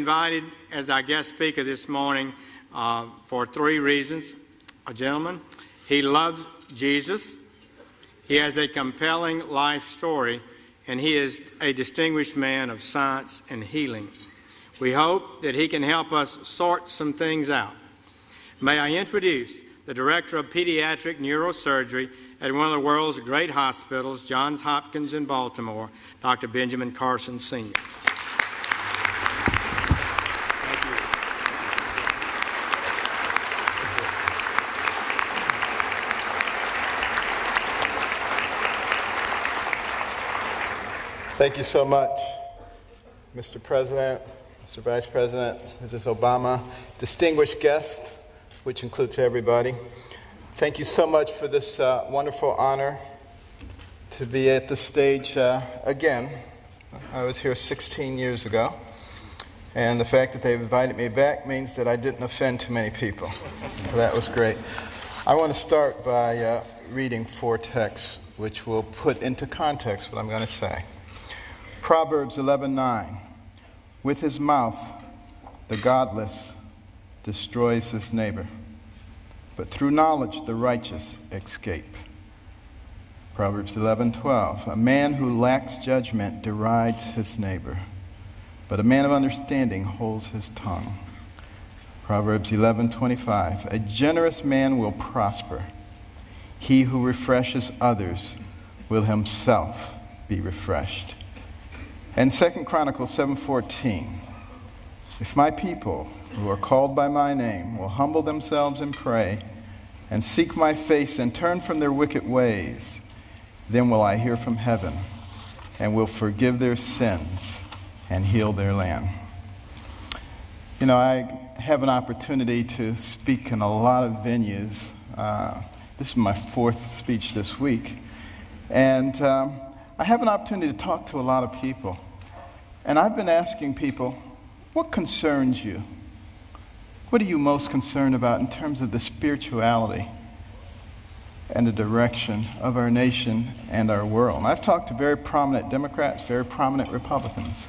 Invited as our guest speaker this morning for three reasons. A gentleman, he loves Jesus, he has a compelling life story, and he is a distinguished man of science and healing. We hope that he can help us sort some things out. May I introduce the Director of Pediatric Neurosurgery at one of the world's great hospitals, Johns Hopkins in Baltimore, Dr. Benjamin Carson, Sr. Thank you so much, Mr. President, Mr. Vice President, Mrs. Obama, distinguished guests, which includes everybody. Thank you so much for this wonderful honor to be at the stage again. I was here 16 years ago, and the fact that they've invited me back means that I didn't offend too many people. So that was great. I want to start by reading four texts which will put into context what I'm going to say. Proverbs 11:9. With his mouth, the godless destroys his neighbor, but through knowledge the righteous escape. Proverbs 11:12. A man who lacks judgment derides his neighbor, but a man of understanding holds his tongue. Proverbs 11:25. A generous man will prosper. He who refreshes others will himself be refreshed. And 2 Chronicles 7:14. If my people who are called by my name will humble themselves and pray and seek my face and turn from their wicked ways, then will I hear from heaven and will forgive their sins and heal their land. You know, I have an opportunity to speak in a lot of venues. This is my fourth speech this week. And I have an opportunity to talk to a lot of people. And I've been asking people, what concerns you? What are you most concerned about in terms of the spirituality and the direction of our nation and our world? And I've talked to very prominent Democrats, very prominent Republicans.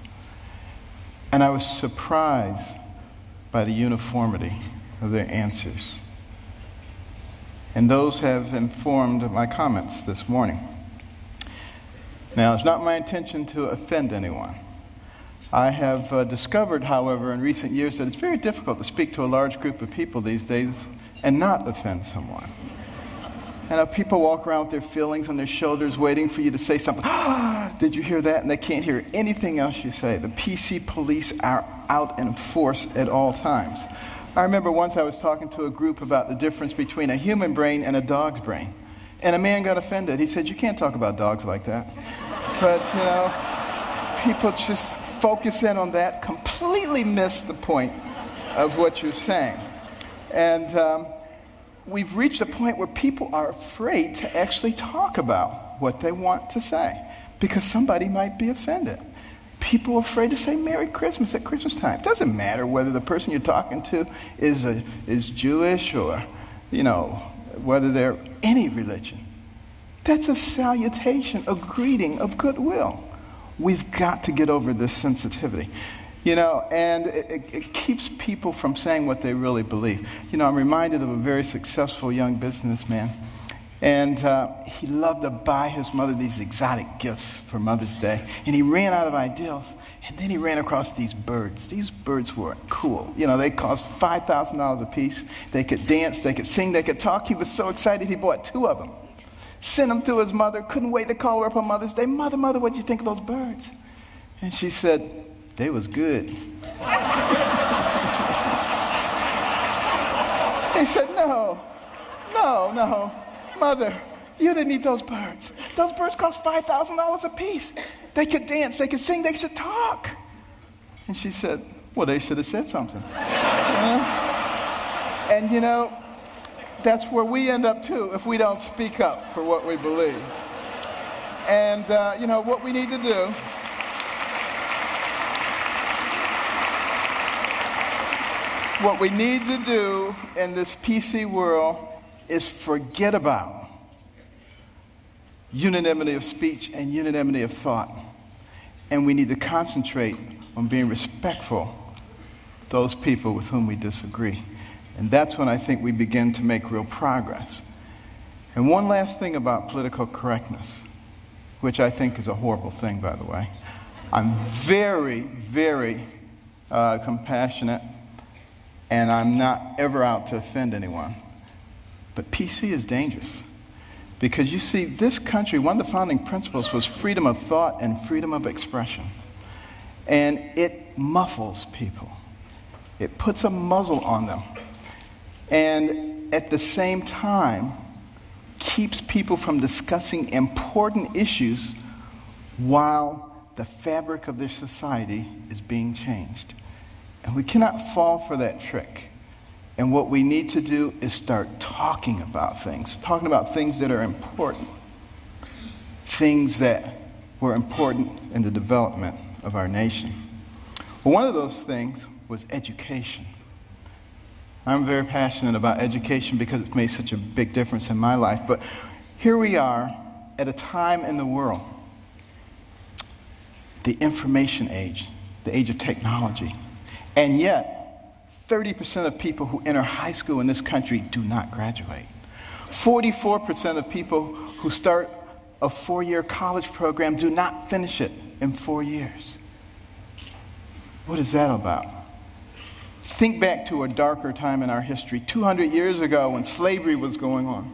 And I was surprised by the uniformity of their answers. And those have informed my comments this morning. Now, it's not my intention to offend anyone. I have discovered, however, in recent years that it's very difficult to speak to a large group of people these days and not offend someone. And people walk around with their feelings on their shoulders waiting for you to say something. Did you hear that? And they can't hear anything else you say. The PC police are out in force at all times. I remember once I was talking to a group about the difference between a human brain and a dog's brain. And a man got offended. He said, you can't talk about dogs like that. But, you know, people just focus in on that, completely miss the point of what you're saying. And we've reached a point where people are afraid to actually talk about what they want to say because somebody might be offended. People are afraid to say Merry Christmas at Christmas time. It doesn't matter whether the person you're talking to is Jewish or, you know, whether they're any religion. That's a salutation, a greeting of goodwill. We've got to get over this sensitivity, you know, and it keeps people from saying what they really believe. You know, I'm reminded of a very successful young businessman, and he loved to buy his mother these exotic gifts for Mother's Day, and he ran out of ideas, and then he ran across these birds. These birds were cool. You know, they cost $5,000 a piece. They could dance, they could sing, they could talk. He was so excited he bought two of them. Sent them to his mother, couldn't wait to call her up on Mother's Day. Mother, what'd you think of those birds? And she said, they was good. He said, no, Mother, you didn't eat those birds. Those birds cost $5,000 a piece. They could dance, they could sing, they could talk. And she said, well, they should have said something. And you know, that's where we end up too if we don't speak up for what we believe. And you know what we need to do. What we need to do in this PC world is forget about unanimity of speech and unanimity of thought. And we need to concentrate on being respectful those people with whom we disagree. And that's when I think we begin to make real progress. And one last thing about political correctness, which I think is a horrible thing, by the way. I'm very, very compassionate, and I'm not ever out to offend anyone. But PC is dangerous. Because you see, this country, one of the founding principles was freedom of thought and freedom of expression. And it muffles people. It puts a muzzle on them. And at the same time, keeps people from discussing important issues while the fabric of their society is being changed. And we cannot fall for that trick. And what we need to do is start talking about things that are important, things that were important in the development of our nation. Well, one of those things was education. I'm very passionate about education because it's made such a big difference in my life. But here we are at a time in the world, the information age, the age of technology. And yet, 30% of people who enter high school in this country do not graduate. 44% of people who start a 4-year college program do not finish it in 4 years. What is that about? Think back to a darker time in our history, 200 years ago when slavery was going on.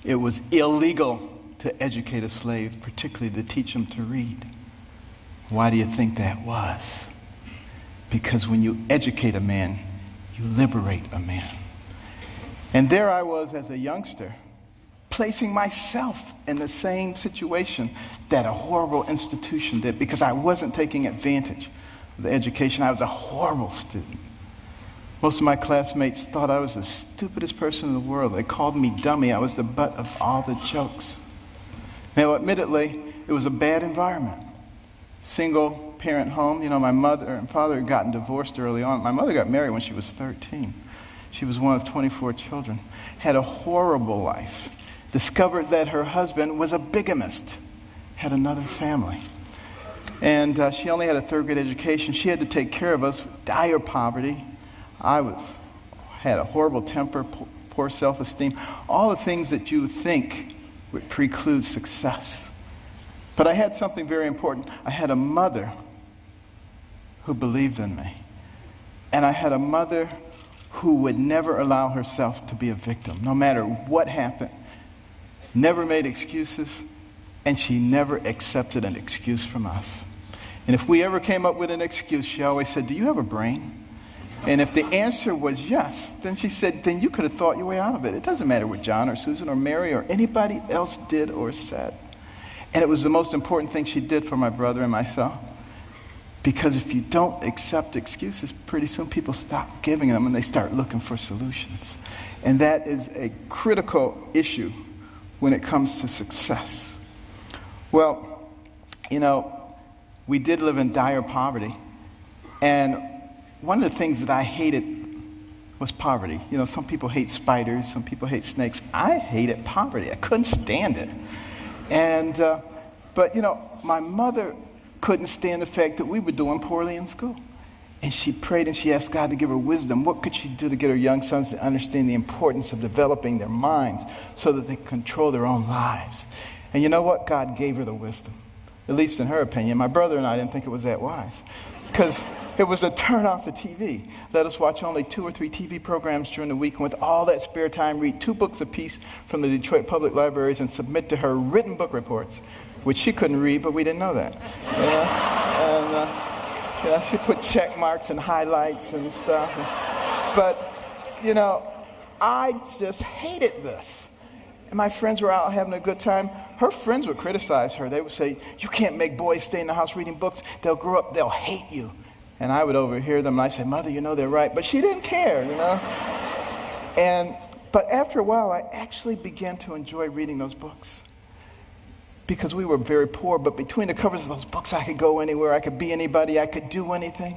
It was illegal to educate a slave, particularly to teach him to read. Why do you think that was? Because when you educate a man, you liberate a man. And there I was as a youngster, placing myself in the same situation that a horrible institution did, because I wasn't taking advantage of the education. I was a horrible student. Most of my classmates thought I was the stupidest person in the world. They called me dummy. I was the butt of all the jokes. Now, admittedly, it was a bad environment. Single parent home. You know, my mother and father had gotten divorced early on. My mother got married when she was 13. She was one of 24 children. Had a horrible life. Discovered that her husband was a bigamist. Had another family. And she only had a 3rd grade education. She had to take care of us. Dire poverty. Had a horrible temper, poor self-esteem. All the things that you think would preclude success. But I had something very important. I had a mother who believed in me. And I had a mother who would never allow herself to be a victim, no matter what happened. Never made excuses, and she never accepted an excuse from us. And if we ever came up with an excuse, she always said, "Do you have a brain?" And if the answer was yes, then she said, then you could have thought your way out of it. It doesn't matter what John or Susan or Mary or anybody else did or said. And it was the most important thing she did for my brother and myself. Because if you don't accept excuses, pretty soon people stop giving them and they start looking for solutions. And that is a critical issue when it comes to success. Well, you know, we did live in dire poverty. And one of the things that I hated was poverty. You know, some people hate spiders, some people hate snakes. I hated poverty. I couldn't stand it. And, but, you know, my mother couldn't stand the fact that we were doing poorly in school. And she prayed and she asked God to give her wisdom. What could she do to get her young sons to understand the importance of developing their minds so that they can control their own lives? And you know what? God gave her the wisdom, at least in her opinion. My brother and I didn't think it was that wise, because it was to turn off the TV. Let us watch only 2 or 3 TV programs during the week, and with all that spare time, read 2 books apiece from the Detroit Public Libraries and submit to her written book reports, which she couldn't read, but we didn't know that. And she put check marks and highlights and stuff. But, you know, I just hated this. And my friends were out having a good time. Her friends would criticize her. They would say, "You can't make boys stay in the house reading books. They'll grow up, they'll hate you." And I would overhear them, and I'd say, "Mother, you know they're right." But she didn't care, you know. But after a while, I actually began to enjoy reading those books. Because we were very poor, but between the covers of those books, I could go anywhere, I could be anybody, I could do anything.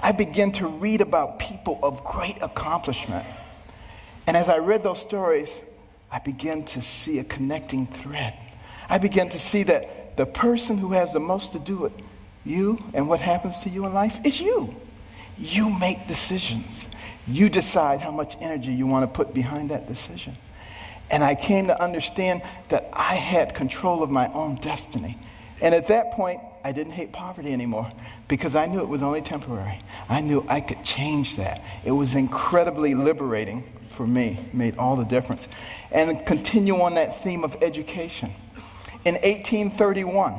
I began to read about people of great accomplishment. And as I read those stories, I began to see a connecting thread. I began to see that the person who has the most to do it You and what happens to you in life is you. You make decisions. You decide how much energy you want to put behind that decision. And I came to understand that I had control of my own destiny. And at that point, I didn't hate poverty anymore because I knew it was only temporary. I knew I could change that. It was incredibly liberating for me. It made all the difference. And continue on that theme of education. In 1831,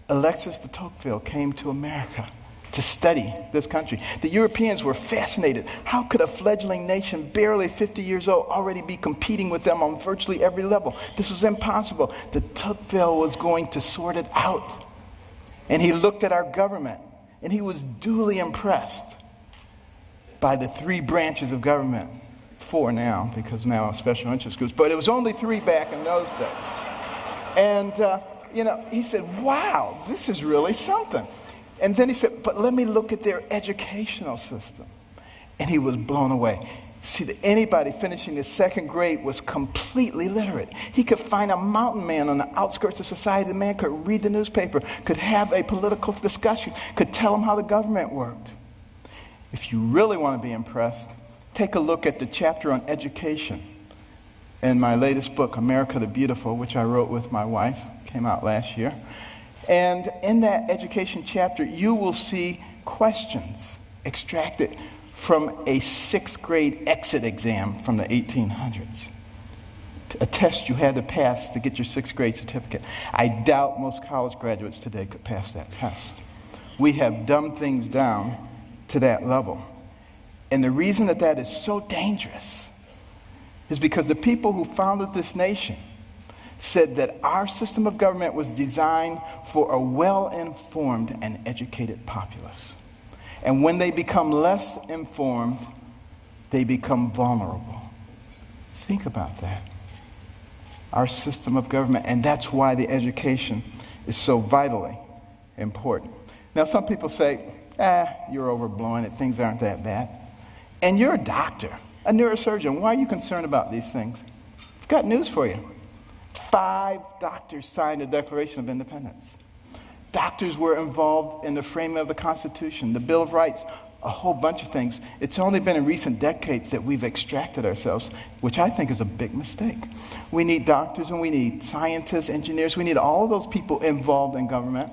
Alexis de Tocqueville came to America to study this country. The Europeans were fascinated. How could a fledgling nation, barely 50 years old, already be competing with them on virtually every level? This was impossible. De Tocqueville was going to sort it out. And he looked at our government, and he was duly impressed by the three branches of government. 4 now, because now special interest groups, but it was only 3 back in those days. And, he said, wow, this is really something. And then he said, but let me look at their educational system. And he was blown away. See, that anybody finishing the 2nd grade was completely literate. He could find a mountain man on the outskirts of society. The man could read the newspaper, could have a political discussion, could tell him how the government worked. If you really want to be impressed, take a look at the chapter on education in my latest book, America the Beautiful, which I wrote with my wife. Came out last year. And in that education chapter, you will see questions extracted from a 6th grade exit exam from the 1800s. A test you had to pass to get your 6th grade certificate. I doubt most college graduates today could pass that test. We have dumbed things down to that level. And the reason that is so dangerous is because the people who founded this nation said that our system of government was designed for a well-informed and educated populace. And when they become less informed, they become vulnerable. Think about that. Our system of government, and that's why the education is so vitally important. Now, some people say, you're overblowing it, things aren't that bad. And you're a doctor, a neurosurgeon. Why are you concerned about these things? I've got news for you. 5 doctors signed the Declaration of Independence. Doctors were involved in the framing of the Constitution, the Bill of Rights, a whole bunch of things. It's only been in recent decades that we've extracted ourselves, which I think is a big mistake. We need doctors and we need scientists, engineers. We need all of those people involved in government,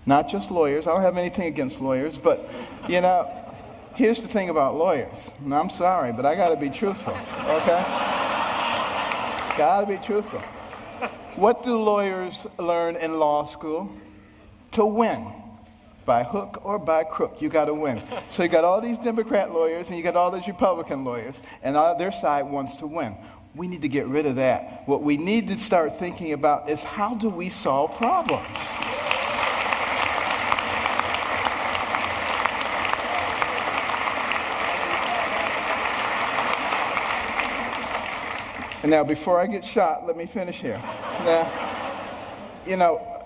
not just lawyers. I don't have anything against lawyers, but, here's the thing about lawyers. And I'm sorry, but I got to be truthful, okay? Got to be truthful. What do lawyers learn in law school? To win. By hook or by crook, you got to win. So you got all these Democrat lawyers and you got all these Republican lawyers, and their side wants to win. We need to get rid of that. What we need to start thinking about is how do we solve problems? And now, before I get shot, let me finish here. Now,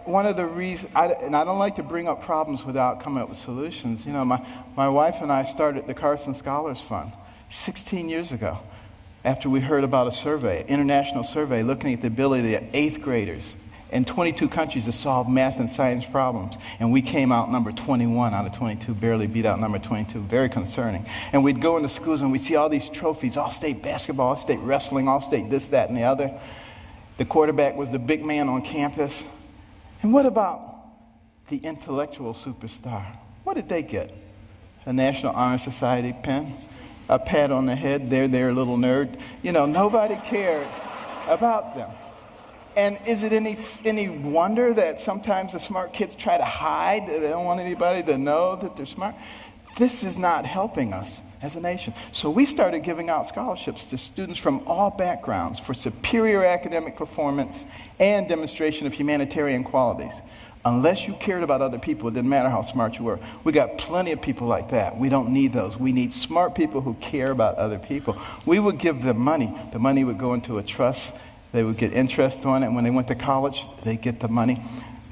one of the reasons, and I don't like to bring up problems without coming up with solutions. My wife and I started the Carson Scholars Fund 16 years ago after we heard about a survey, international survey, looking at the ability of 8th graders in 22 countries to solve math and science problems. And we came out number 21 out of 22, barely beat out number 22, very concerning. And we'd go into schools and we'd see all these trophies, all-state basketball, all-state wrestling, all-state this, that, and the other. The quarterback was the big man on campus. And what about the intellectual superstar? What did they get? A National Honor Society pin? A pat on the head, there, little nerd. Nobody cared about them. And is it any wonder that sometimes the smart kids try to hide? They don't want anybody to know that they're smart. This is not helping us as a nation. So we started giving out scholarships to students from all backgrounds for superior academic performance and demonstration of humanitarian qualities. Unless you cared about other people, it didn't matter how smart you were. We got plenty of people like that. We don't need those. We need smart people who care about other people. We would give them money. The money would go into a trust. They would get interest on it. And when they went to college, they get the money.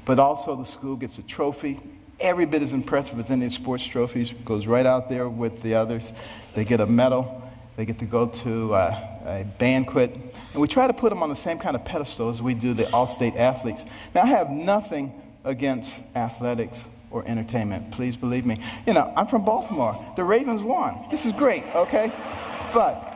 But also the school gets a trophy. Every bit as impressive as any sports trophies. Goes right out there with the others. They get a medal. They get to go to a banquet. And we try to put them on the same kind of pedestal as we do the all-state athletes. Now, I have nothing against athletics or entertainment. Please believe me. You know, I'm from Baltimore. The Ravens won. This is great, okay? But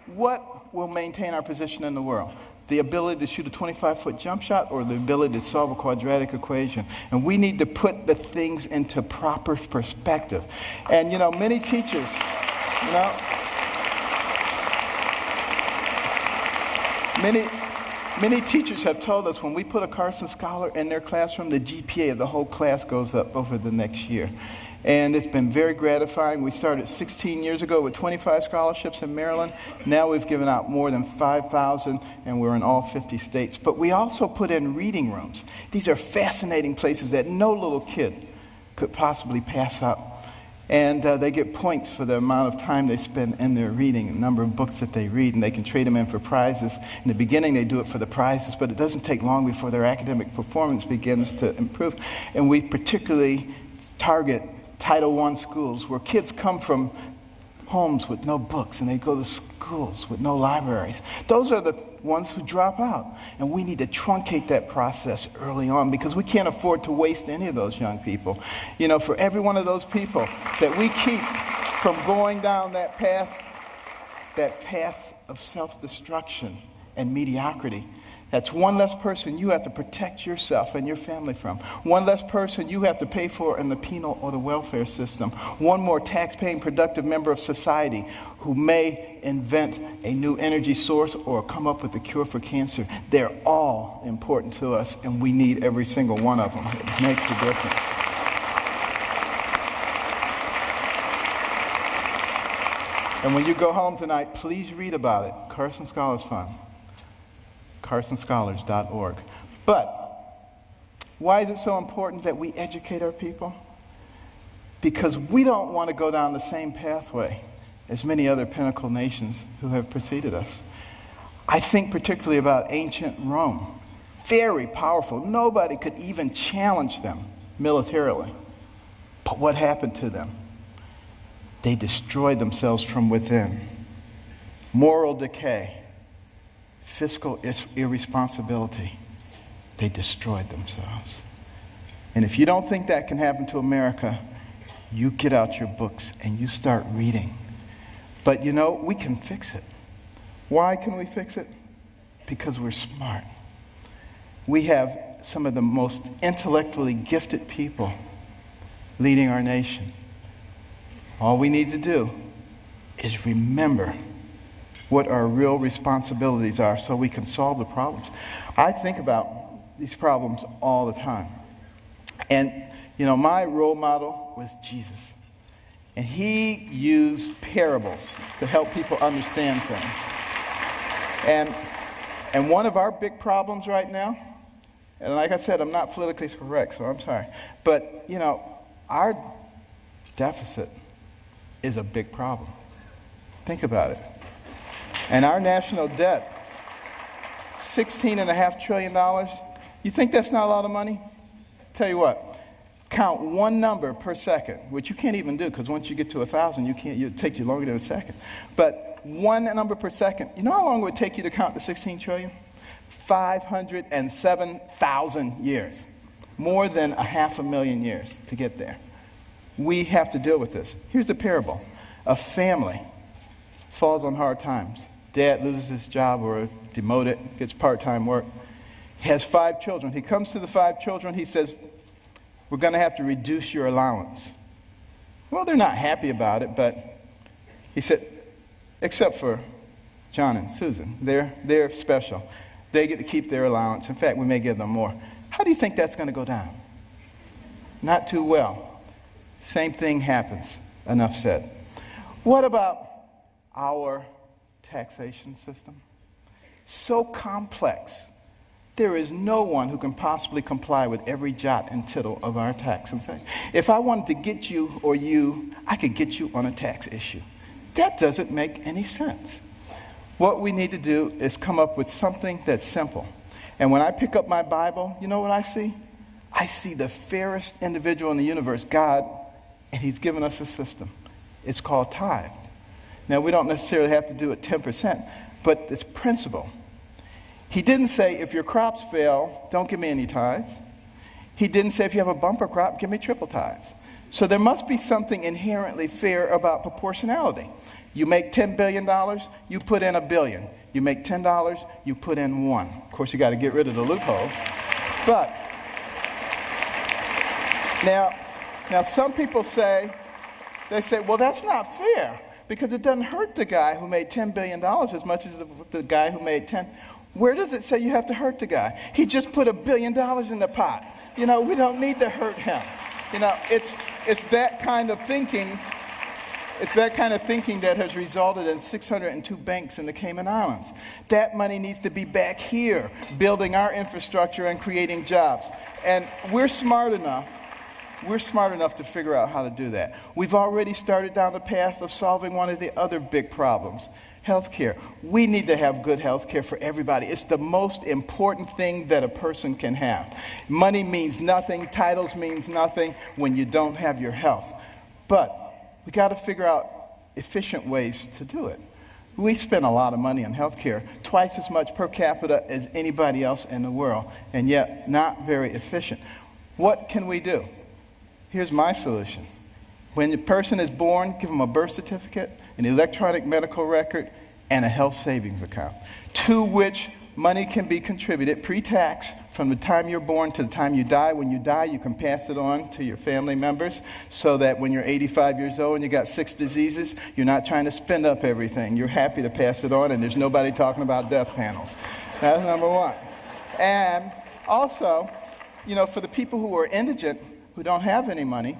what will maintain our position in the world? The ability to shoot a 25-foot jump shot or the ability to solve a quadratic equation? And we need to put the things into proper perspective. And, you know, many teachers, you know, many teachers have told us when we put a Carson scholar in their classroom, the GPA of the whole class goes up over the next year. And it's been very gratifying. We started 16 years ago with 25 scholarships in Maryland. Now we've given out more than 5,000, and we're in all 50 states. But we also put in reading rooms. These are fascinating places that no little kid could possibly pass up. And they get points for the amount of time they spend in their reading, the number of books that they read, and they can trade them in for prizes. In the beginning, they do it for the prizes, but it doesn't take long before their academic performance begins to improve. And we particularly target Title I schools where kids come from homes with no books and they go to schools with no libraries. Those are the ones who drop out. And we need to truncate that process early on because we can't afford to waste any of those young people. You know, for every one of those people that we keep from going down that path of self-destruction and mediocrity, that's one less person you have to protect yourself and your family from. One less person you have to pay for in the penal or the welfare system. One more tax-paying, productive member of society who may invent a new energy source or come up with a cure for cancer. They're all important to us, and we need every single one of them. It makes a difference. And when you go home tonight, please read about it. Carson Scholars Fund. CarsonScholars.org. But why is it so important that we educate our people? Because we don't want to go down the same pathway as many other pinnacle nations who have preceded us. I think particularly about ancient Rome. Very powerful. Nobody could even challenge them militarily. But what happened to them? They destroyed themselves from within. Moral decay. Fiscal irresponsibility. They destroyed themselves. And if you don't think that can happen to America, you get out your books and you start reading. But you know, we can fix it. Why can we fix it? Because we're smart. We have some of the most intellectually gifted people leading our nation. All we need to do is remember what our real responsibilities are so we can solve the problems. I think about these problems all the time. And, you know, my role model was Jesus. And he used parables to help people understand things. And one of our big problems right now, and like I said, I'm not politically correct, so I'm sorry. But, you know, our deficit is a big problem. Think about it. And our national debt, $16.5 trillion. You think that's not a lot of money? Tell you what, count one number per second, which you can't even do because once you get to 1,000, it'll take you longer than a second. But one number per second. You know how long it would take you to count the 16 trillion? 507,000 years. More than 500,000 years to get there. We have to deal with this. Here's the parable. A family falls on hard times. Dad loses his job or is demoted, gets part-time work. He has 5 children. He comes to the 5 children. He says, we're going to have to reduce your allowance. Well, they're not happy about it, but he said, except for John and Susan. They're special. They get to keep their allowance. In fact, we may give them more. How do you think that's going to go down? Not too well. Same thing happens. Enough said. What about our taxation system? So complex. There is no one who can possibly comply with every jot and tittle of our tax. If I wanted to get you or you, I could get you on a tax issue. That doesn't make any sense. What we need to do is come up with something that's simple. And when I pick up my Bible, you know what I see? I see the fairest individual in the universe, God, and he's given us a system. It's called tithe. Now, we don't necessarily have to do it 10%, but it's principle. He didn't say, if your crops fail, don't give me any tithes. He didn't say if you have a bumper crop, give me triple tithes. So there must be something inherently fair about proportionality. You make $10 billion, you put in $1 billion. You make $10, you put in 1. Of course, you got to get rid of the loopholes. But now some people say, well, that's not fair because it doesn't hurt the guy who made $10 billion as much as the guy who made 10. Where does it say you have to hurt the guy? He just put $1 billion in the pot. We don't need to hurt him. It's that kind of thinking. It's that kind of thinking that has resulted in 602 banks in the Cayman Islands. That money needs to be back here, building our infrastructure and creating jobs. And we're smart enough to figure out how to do that. We've already started down the path of solving one of the other big problems, healthcare. We need to have good healthcare for everybody. It's the most important thing that a person can have. Money means nothing, titles means nothing when you don't have your health. But we got to figure out efficient ways to do it. We spend a lot of money on healthcare, twice as much per capita as anybody else in the world, and yet not very efficient. What can we do? Here's my solution. When the person is born, give them a birth certificate, an electronic medical record, and a health savings account, to which money can be contributed pre-tax from the time you're born to the time you die. When you die, you can pass it on to your family members so that when you're 85 years old and you got 6 diseases, you're not trying to spend up everything. You're happy to pass it on, and there's nobody talking about death panels. That's number one. And also, for the people who are indigent, who don't have any money,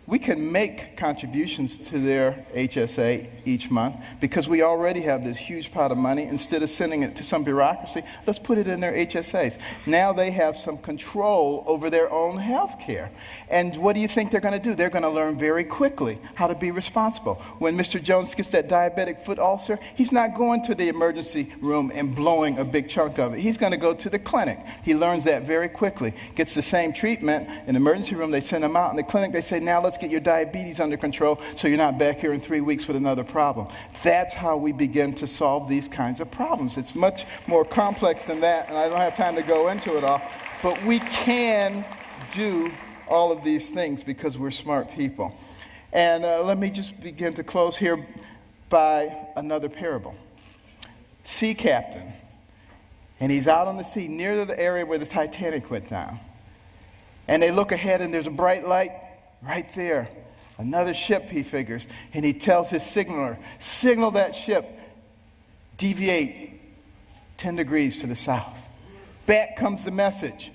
we can make contributions to their HSA each month because we already have this huge pot of money. Instead of sending it to some bureaucracy, let's put it in their HSAs. Now they have some control over their own health care. And what do you think they're going to do? They're going to learn very quickly how to be responsible. When Mr. Jones gets that diabetic foot ulcer, he's not going to the emergency room and blowing a big chunk of it. He's going to go to the clinic. He learns that very quickly. Gets the same treatment. In the emergency room, they send him out. In the clinic, they say, now let's get your diabetes under control so you're not back here in 3 weeks with another problem. That's how we begin to solve these kinds of problems. It's much more complex than that, and I don't have time to go into it all, but we can do all of these things because we're smart people. And let me just begin to close here by another parable. Sea captain, and he's out on the sea near the area where the Titanic went down. And they look ahead and there's a bright light right there. Another ship, he figures. And he tells his signaler, signal that ship, deviate 10 degrees to the south. Back comes the message.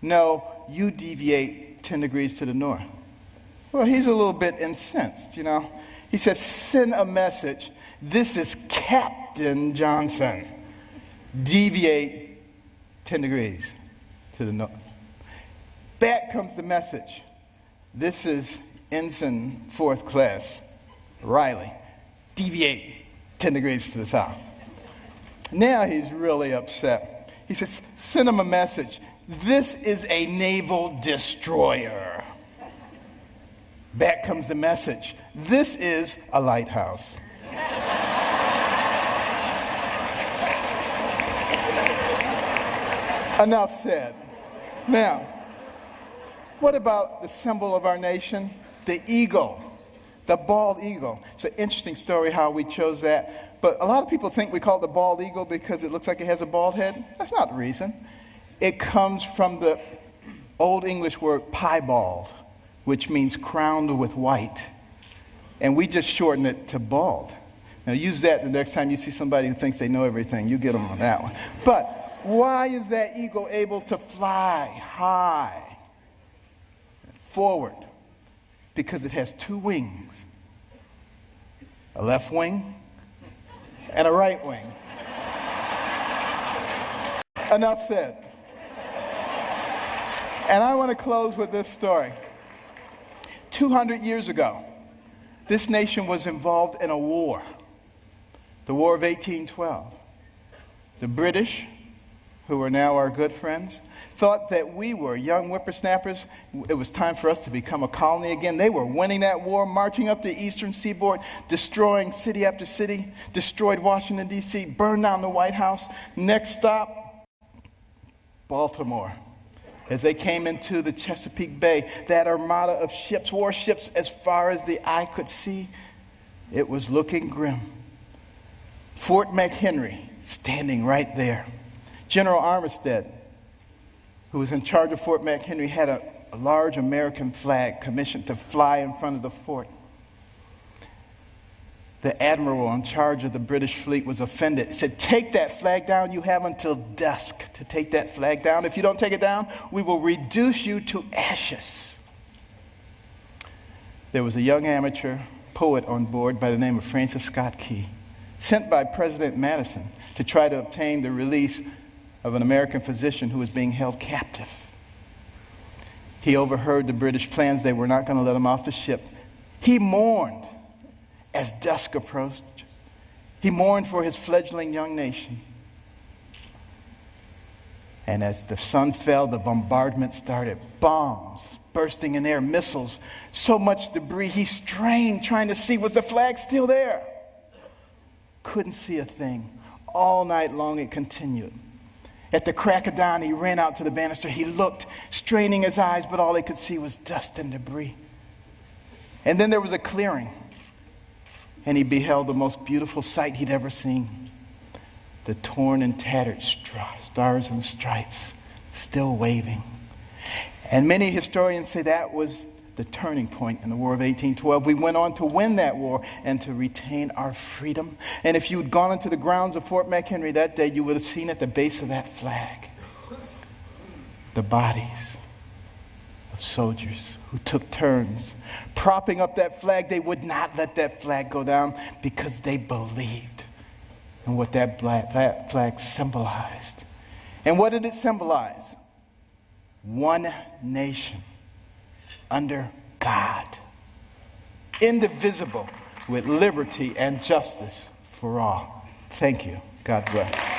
No, you deviate 10 degrees to the north. Well, he's a little bit incensed, He says, send a message. This is Captain Johnson. Deviate 10 degrees to the north. Back comes the message. This is Ensign 4th Class Riley. Deviate 10 degrees to the south. Now he's really upset. He says, send him a message. This is a naval destroyer. Back comes the message. This is a lighthouse. Enough said. Now, what about the symbol of our nation? The eagle, the bald eagle. It's an interesting story how we chose that. But a lot of people think we call it the bald eagle because it looks like it has a bald head. That's not the reason. It comes from the Old English word piebald, which means crowned with white. And we just shorten it to bald. Now use that the next time you see somebody who thinks they know everything. You get them on that one. But why is that eagle able to fly high? Forward, because it has 2 wings, a left wing and a right wing. Enough said. And I want to close with this story. 200 years ago, this nation was involved in a war, the War of 1812. The British, who are now our good friends, thought that we were young whippersnappers. It was time for us to become a colony again. They were winning that war, marching up the eastern seaboard, destroying city after city, destroyed Washington, D.C., burned down the White House. Next stop, Baltimore. As they came into the Chesapeake Bay, that armada of ships, warships, as far as the eye could see, it was looking grim. Fort McHenry standing right there. General Armistead, who was in charge of Fort McHenry, had a large American flag commissioned to fly in front of the fort. The admiral in charge of the British fleet was offended. He said, "Take that flag down. You have until dusk to take that flag down. If you don't take it down, we will reduce you to ashes." There was a young amateur poet on board by the name of Francis Scott Key, sent by President Madison to try to obtain the release of an American physician who was being held captive. He overheard the British plans. They were not going to let him off the ship. He mourned as dusk approached. He mourned for his fledgling young nation. And as the sun fell, the bombardment started. Bombs bursting in air, missiles, so much debris. He strained trying to see, was the flag still there? Couldn't see a thing. All night long it continued. At the crack of dawn, he ran out to the banister. He looked, straining his eyes, but all he could see was dust and debris. And then there was a clearing, and he beheld the most beautiful sight he'd ever seen. The torn and tattered stars and stripes still waving. And many historians say that was the turning point in the War of 1812. We went on to win that war and to retain our freedom. And if you'd gone into the grounds of Fort McHenry that day, you would have seen at the base of that flag the bodies of soldiers who took turns propping up that flag. They would not let that flag go down because they believed in what that flag symbolized. And what did it symbolize? One nation under God, indivisible, with liberty and justice for all. Thank you. God bless.